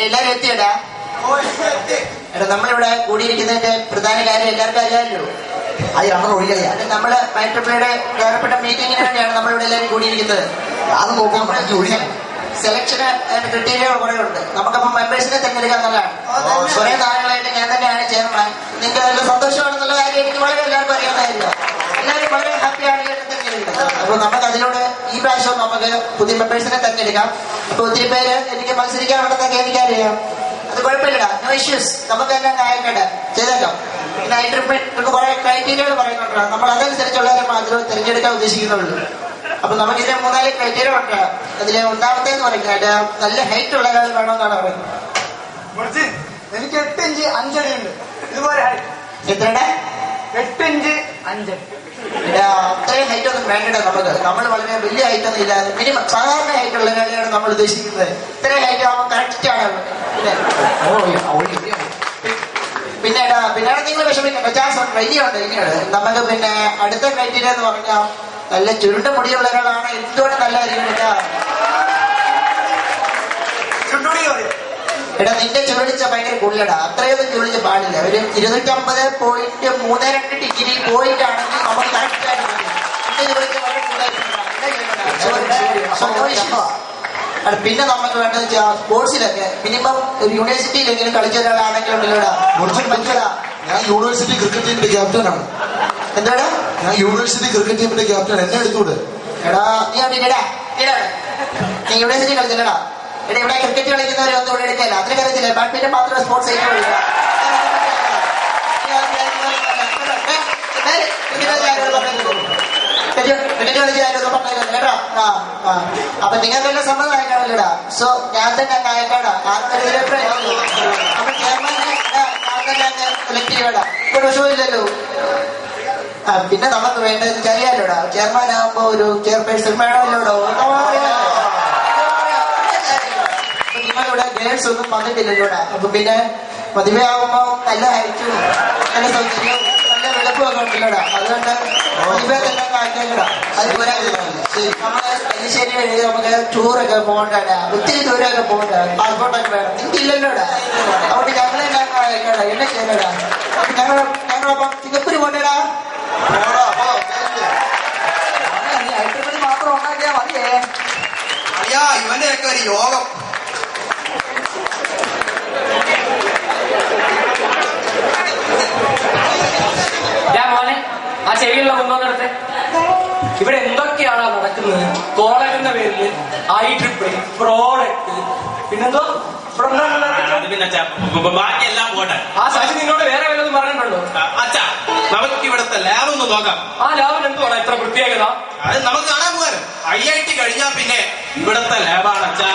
എല്ലാരും എത്തിയടാ. എടാ നമ്മളിവിടെ കൂടിയിരിക്കുന്നതിന്റെ പ്രധാന കാര്യം എല്ലാവർക്കും അറിയാമല്ലോ. അത് നമ്മൾ ഒഴികഴിയാ. നമ്മള് മൈട്രിപ്പിയുടെ പ്രധാനപ്പെട്ട മീറ്റിങ്ങിന് വേണ്ടിയാണ് നമ്മളിവിടെ എല്ലാവരും കൂടിയിരിക്കുന്നത്. അത് നോക്കാൻ ഒഴിയാ. സെലക്ഷന് ക്രിറ്റീരിയകൾ കുറെ ഉണ്ട്. നമുക്കപ്പം മെമ്പേഴ്സിനെ തെരഞ്ഞെടുക്കാൻ നല്ലതാണ്. കുറെ നാളുകളായിട്ട് ഞാൻ തന്നെയാണ് ചെയർമാൻ. നിങ്ങൾക്ക് നല്ല സന്തോഷമാണെന്നുള്ള കാര്യം എനിക്ക് വളരെ എല്ലാവർക്കും അറിയാവുന്നതായിരുന്നു. എല്ലാവരും വളരെ ഹാപ്പിയാണ് തെരഞ്ഞെടുക്കുന്നത്. അപ്പൊ നമുക്ക് അതിലൂടെ ഈ പ്രാവശ്യം നമുക്ക് പുതിയ മെമ്പേഴ്സിനെ തെരഞ്ഞെടുക്കാം. അപ്പൊ ഒത്തിരി പേര് എനിക്ക് മത്സരിക്കാനുണ്ടെന്നൊക്കെ എനിക്കറിയാം. അത് കുഴപ്പമില്ലടാ, നോ ഇഷ്യൂസ്. നമുക്ക് തന്നെ അയക്കട്ടെ, ചെയ്തേക്കാം. പിന്നെ ഐട്രിപ്പിന് കുറെ ക്രൈറ്റീരിയകൾ പറയുന്നുണ്ട്. നമ്മൾ അതനുസരിച്ചുള്ളവരെ മാത്രമേ തിരഞ്ഞെടുക്കാൻ ഉദ്ദേശിക്കുന്നുള്ളൂ. അപ്പൊ നമുക്കിതിന് 3-4 ക്രൈറ്റീരിയ ഉണ്ട്. അതില് ഒന്നാമത്തേന്ന് പറയുന്നത് നല്ല ഹൈറ്റ് ഉള്ള ഒരാൾ വേണമെന്നാണ് പറയുന്നത്. എനിക്ക് 8 ഇഞ്ച് 5 അടി ഉണ്ട്. ഇതുപോലെ എത്രയുടെ 8 ഇഞ്ച് 5 അടി. അത്രയും ഹൈറ്റ് ഒന്നും വേണ്ട നമുക്ക്. നമ്മൾ വളരെ വലിയ ഹൈറ്റ് ഒന്നും ഇല്ലാതെ മിനിമം സാധാരണ ഹൈറ്റ് ഉള്ള ഒരാളെയാണ് നമ്മൾ ഉദ്ദേശിക്കുന്നത്. ഇത്രയും ഹൈറ്റ് ആവുമ്പോൾ കറക്റ്റ് ആണ്. പിന്നെ പിന്നെ നിങ്ങൾ വിഷമിക്കണ്ട, ചാൻസ് വലിയുണ്ട്. ഇനിയാണ് നമുക്ക് പിന്നെ അടുത്ത ക്രൈറ്റീരിയ എന്ന് പറഞ്ഞാൽ നല്ല ചുരുണ്ട മുടിയുള്ള ഒരാളാണ്. എന്തുകൊണ്ട് നല്ലതായിരിക്കും. എടാ നിന്റെ ചുരുളിച്ച ഭയങ്കര കൂടുതലടാ. അത്രയൊന്നും ചുരുളിച്ച് പാടില്ല. ഒരു 250.32 ഡിഗ്രി പോയിന്റ് ആണെങ്കിൽ നമുക്ക് കറക്റ്റ് ആയിട്ട് പിന്നെ നമുക്ക് വേണ്ടത് സ്പോർട്സിലൊക്കെ മിനിമം ഒരു യൂണിവേഴ്സിറ്റിയിലെങ്കിലും കളിച്ച ഒരാളാണെങ്കിൽ ഉണ്ടല്ലോടാ. ഞാൻ യൂണിവേഴ്സിറ്റി ക്രിക്കറ്റ് ടീമിന്റെ ക്യാപ്റ്റനാണ്. എന്താണ്? ഞാൻ യൂണിവേഴ്സിറ്റി ക്രിക്കറ്റ് ടീമിന്റെ ക്യാപ്റ്റൻ. എന്നെ എടുത്തൂടെ? എടാ നീ അവിടെ നീ യൂണിവേഴ്സിറ്റി കളിച്ചില്ലടാ. എടാ ഇവിടെ ക്രിക്കറ്റ് കളിക്കുന്നവരെ ഒന്നും ഇവിടെ എടുക്കില്ല. അത്ര കാര്യത്തില്ല. ബാഡ്മിന്റൺ മാത്രമേ സ്പോർട്സ് ഏറ്റവും കേട്ടോ. അപ്പൊ നിങ്ങൾക്കെല്ലാം സമ്മതമായി കാണല്ലടാ. സോ ഞാൻ തന്നെ അങ്ങ് അയക്കാടാ. അപ്പൊ ചെയർമാനെ ഞാൻ തന്നെ അങ്ങ് സെലക്ട് ചെയ്യടാ. ഇപ്പൊ വിഷമില്ലല്ലോ. പിന്നെ നമുക്ക് വേണ്ടത് അറിയാലോടാ. ചെയർമാൻ ആകുമ്പോ ഒരു ചെയർപേഴ്സൺ വേണമല്ലോടോ. നിങ്ങളിവിടെ ഗേൾസ് ഒന്നും വന്നിട്ടില്ലല്ലോടാ. അപ്പൊ പിന്നെ മതിവയാകുമ്പോ നല്ല ഹൈറ്റും നല്ല സൗകര്യവും നല്ല വെളുപ്പും ഒക്കെ ഉണ്ടല്ലോടാ. അതുകൊണ്ട് മതിവ തന്നെ കാണിക്കടാ. അത് പോരാ. നമ്മള് തലശ്ശേരി വഴി നമുക്ക് ടൂറൊക്കെ പോകണ്ടാ. ഒത്തിരി ദൂരമൊക്കെ പോകണ്ട. പാസ്പോർട്ടൊക്കെ വേണം. എനിക്കില്ലല്ലോടാ. അതുകൊണ്ട് ഞങ്ങളെല്ലാം അയക്കടാ. എന്നെ ചെയ്യലടാ. ഞങ്ങളപ്പം സിംഗപ്പൂര് പോകണ്ടടാ. നീ ഐട്രിപ്പിന് മാത്രം ഉണ്ടാക്കിയാ മതിയേ. അയ്യാ ഇവന്റെയൊക്കെ ഒരു യോഗം. മോനെ ആ ചെവിയുള്ള കൊണ്ടുവന്നിടത്തെ ഇവിടെ എന്തൊക്കെയാണ് നടക്കുന്നത്? കോളേജിന്റെ പേരില് ഐട്രിപ്പിൾ പ്രോഡക്റ്റ് പിന്നെന്തോ ബാക്കിയെല്ലാം പോട്ടെ. ആ ശശി നിന്നോട് വേറെ വല്ലതും പറഞ്ഞിട്ടുണ്ടോ? അച്ഛാ നമുക്ക് ഇവിടുത്തെ ലാബ് ഒന്ന് നോക്കാം. ആ ലാബിൽ എന്തുവാണ് ഇത്ര പ്രത്യേകത? അത് നമുക്ക് കാണാൻ പോകാനും. IIT കഴിഞ്ഞാ പിന്നെ ഇവിടുത്തെ ലാബാണ് അച്ഛാ.